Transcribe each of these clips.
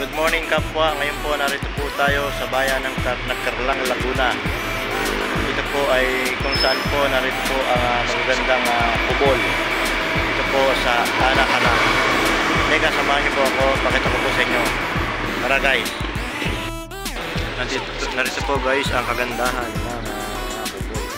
Good morning kapwa, ngayon po narito po tayo sa bayan ng Nagcarlang, Laguna. Ito po ay kung saan po narito po ang magagandang kubol. Ito po sa Anak-Anak. Teka, samahan niyo po ako, pakita ko po sa inyo. Tara guys. Narito po guys ang kagandahan ng kubol.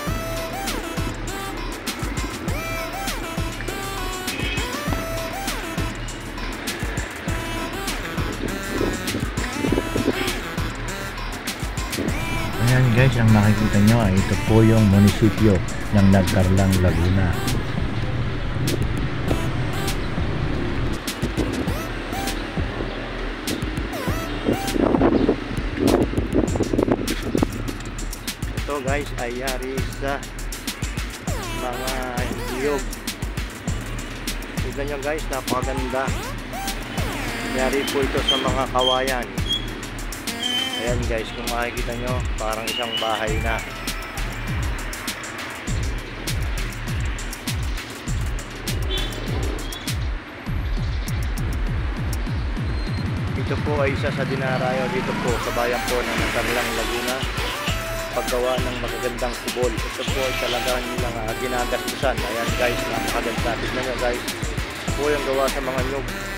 Ayan guys, ang makikita nyo ay ito po yung munisipyo ng Nagcarlang, Laguna. Ito guys ay yari sa mga iyog. Tignan nyo guys, napakaganda. Yari po ito sa mga kawayan. Ayan guys, kung makikita nyo, parang isang bahay na. Ito po ay isa sa dinarayo dito po sa bayan po ng Nagcarlang, Laguna. Paggawa ng magagandang kubol. Ito po ay talagang nilang ginagastusan. Ayan guys, napakaganda. Tignan nyo guys, ito po yung gawa sa mga nyug.